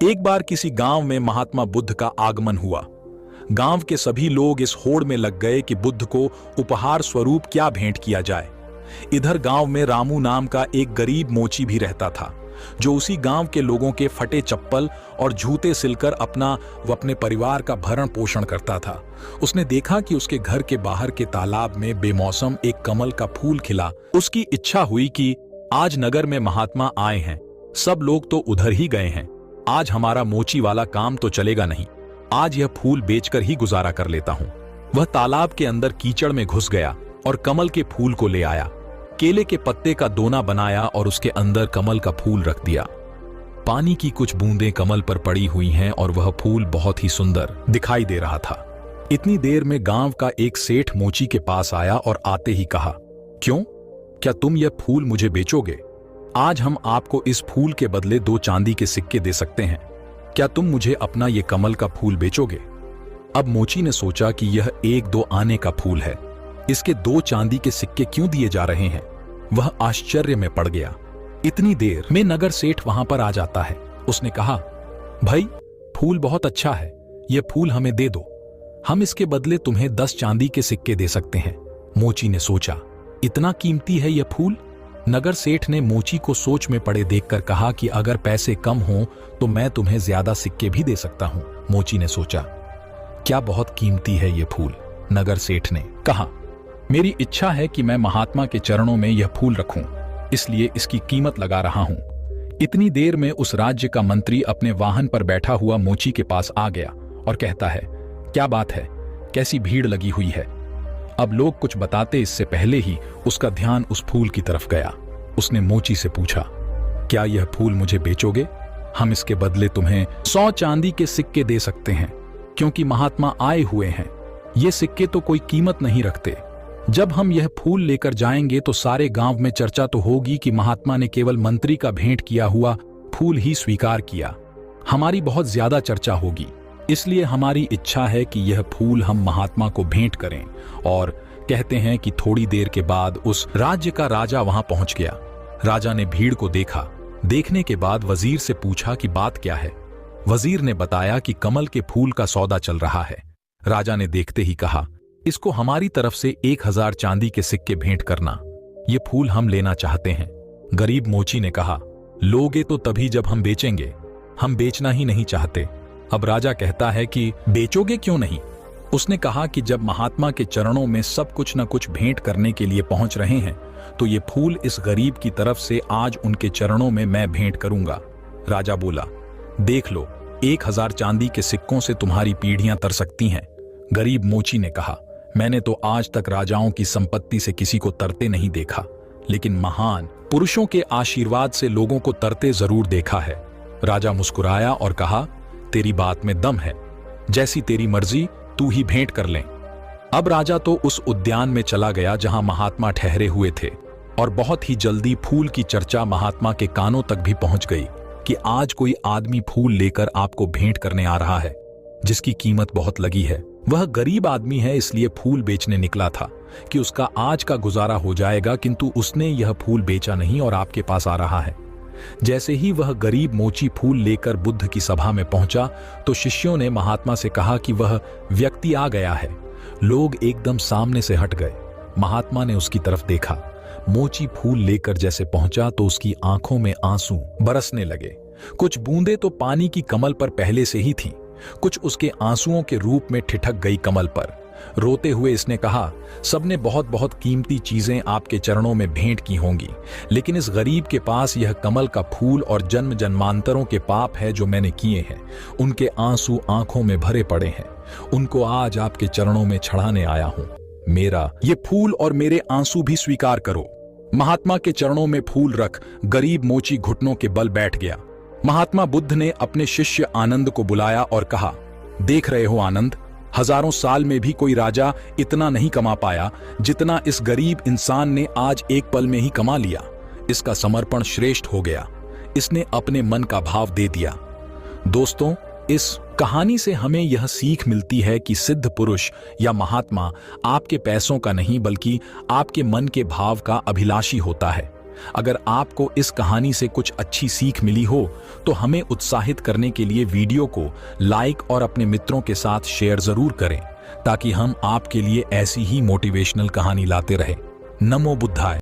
एक बार किसी गांव में महात्मा बुद्ध का आगमन हुआ। गांव के सभी लोग इस होड़ में लग गए कि बुद्ध को उपहार स्वरूप क्या भेंट किया जाए। इधर गांव में रामू नाम का एक गरीब मोची भी रहता था, जो उसी गांव के लोगों के फटे चप्पल और जूते सिलकर अपना व अपने परिवार का भरण पोषण करता था। उसने देखा कि उसके घर के बाहर के तालाब में बेमौसम एक कमल का फूल खिला। उसकी इच्छा हुई कि आज नगर में महात्मा आए हैं, सब लोग तो उधर ही गए हैं, आज हमारा मोची वाला काम तो चलेगा नहीं, आज यह फूल बेचकर ही गुजारा कर लेता हूं। वह तालाब के अंदर कीचड़ में घुस गया और कमल के फूल को ले आया। केले के पत्ते का दोना बनाया और उसके अंदर कमल का फूल रख दिया। पानी की कुछ बूंदें कमल पर पड़ी हुई हैं और वह फूल बहुत ही सुंदर दिखाई दे रहा था। इतनी देर में गांव का एक सेठ मोची के पास आया और आते ही कहा, क्यों, क्या तुम यह फूल मुझे बेचोगे? आज हम आपको इस फूल के बदले 2 चांदी के सिक्के दे सकते हैं। क्या तुम मुझे अपना ये कमल का फूल बेचोगे? अब मोची ने सोचा कि यह 1-2 आने का फूल है, इसके 2 चांदी के सिक्के क्यों दिए जा रहे हैं? वह आश्चर्य में पड़ गया। इतनी देर में नगर सेठ वहां पर आ जाता है। उसने कहा, भाई, फूल बहुत अच्छा है, यह फूल हमें दे दो, हम इसके बदले तुम्हें 10 चांदी के सिक्के दे सकते हैं। मोची ने सोचा, इतना कीमती है यह फूल? नगर सेठ ने मोची को सोच में पड़े देखकर कहा कि अगर पैसे कम हो तो मैं तुम्हें ज्यादा सिक्के भी दे सकता हूं। मोची ने सोचा, क्या बहुत कीमती है यह फूल? नगर सेठ ने कहा, मेरी इच्छा है कि मैं महात्मा के चरणों में यह फूल रखूं, इसलिए इसकी कीमत लगा रहा हूं। इतनी देर में उस राज्य का मंत्री अपने वाहन पर बैठा हुआ मोची के पास आ गया और कहता है, क्या बात है, कैसी भीड़ लगी हुई है? अब लोग कुछ बताते इससे पहले ही उसका ध्यान उस फूल की तरफ गया। उसने मोची से पूछा, क्या यह फूल मुझे बेचोगे? हम इसके बदले तुम्हें 100 चांदी के सिक्के दे सकते हैं, क्योंकि महात्मा आए हुए हैं। ये सिक्के तो कोई कीमत नहीं रखते। जब हम यह फूल लेकर जाएंगे तो सारे गांव में चर्चा तो होगी कि महात्मा ने केवल मंत्री का भेंट किया हुआ फूल ही स्वीकार किया। हमारी बहुत ज्यादा चर्चा होगी, इसलिए हमारी इच्छा है कि यह फूल हम महात्मा को भेंट करें। और कहते हैं कि थोड़ी देर के बाद उस राज्य का राजा वहां पहुंच गया। राजा ने भीड़ को देखा। देखने के बाद वजीर से पूछा कि बात क्या है। वजीर ने बताया कि कमल के फूल का सौदा चल रहा है। राजा ने देखते ही कहा, इसको हमारी तरफ से 1000 चांदी के सिक्के भेंट करना, ये फूल हम लेना चाहते हैं। गरीब मोची ने कहा, लोगे तो तभी जब हम बेचेंगे, हम बेचना ही नहीं चाहते। अब राजा कहता है कि बेचोगे क्यों नहीं? उसने कहा कि जब महात्मा के चरणों में सब कुछ न कुछ भेंट करने के लिए पहुंच रहे हैं तो ये फूल इस गरीब की तरफ से आज उनके चरणों में मैं भेंट करूंगा। राजा बोला, देख लो, 1000 चांदी के सिक्कों से तुम्हारी पीढ़ियां तर सकती हैं। गरीब मोची ने कहा, मैंने तो आज तक राजाओं की संपत्ति से किसी को तरते नहीं देखा, लेकिन महान पुरुषों के आशीर्वाद से लोगों को तरते जरूर देखा है। राजा मुस्कुराया और कहा, तेरी बात में दम है, जैसी तेरी मर्जी, तू ही भेंट कर लें। अब राजा तो उस उद्यान में चला गया जहां महात्मा ठहरे हुए थे, और बहुत ही जल्दी फूल की चर्चा महात्मा के कानों तक भी पहुंच गई कि आज कोई आदमी फूल लेकर आपको भेंट करने आ रहा है, जिसकी कीमत बहुत लगी है। वह गरीब आदमी है, इसलिए फूल बेचने निकला था कि उसका आज का गुजारा हो जाएगा, किंतु उसने यह फूल बेचा नहीं और आपके पास आ रहा है। जैसे ही वह गरीब मोची फूल लेकर बुद्ध की सभा में पहुंचा तो शिष्यों ने महात्मा से कहा कि वह व्यक्ति आ गया है। लोग एकदम सामने से हट गए। महात्मा ने उसकी तरफ देखा। मोची फूल लेकर जैसे पहुंचा तो उसकी आंखों में आंसू बरसने लगे। कुछ बूंदें तो पानी की कमल पर पहले से ही थीं, कुछ उसके आंसुओं के रूप में ठिठक गई कमल पर। रोते हुए इसने कहा, सबने बहुत बहुत कीमती चीजें आपके चरणों में भेंट की होंगी, लेकिन इस गरीब के पास यह कमल का फूल और जन्म जन्मांतरों के पाप है जो मैंने किए हैं। उनके आंसू आंखों में भरे पड़े हैं, उनको आज आपके चरणों में चढ़ाने आया हूं। मेरा ये फूल और मेरे आंसू भी स्वीकार करो। महात्मा के चरणों में फूल रख गरीब मोची घुटनों के बल बैठ गया। महात्मा बुद्ध ने अपने शिष्य आनंद को बुलाया और कहा, देख रहे हो आनंद, हजारों साल में भी कोई राजा इतना नहीं कमा पाया जितना इस गरीब इंसान ने आज एक पल में ही कमा लिया। इसका समर्पण श्रेष्ठ हो गया, इसने अपने मन का भाव दे दिया। दोस्तों, इस कहानी से हमें यह सीख मिलती है कि सिद्ध पुरुष या महात्मा आपके पैसों का नहीं बल्कि आपके मन के भाव का अभिलाषी होता है। अगर आपको इस कहानी से कुछ अच्छी सीख मिली हो तो हमें उत्साहित करने के लिए वीडियो को लाइक और अपने मित्रों के साथ शेयर जरूर करें, ताकि हम आपके लिए ऐसी ही मोटिवेशनल कहानी लाते रहें। नमो बुद्धाय।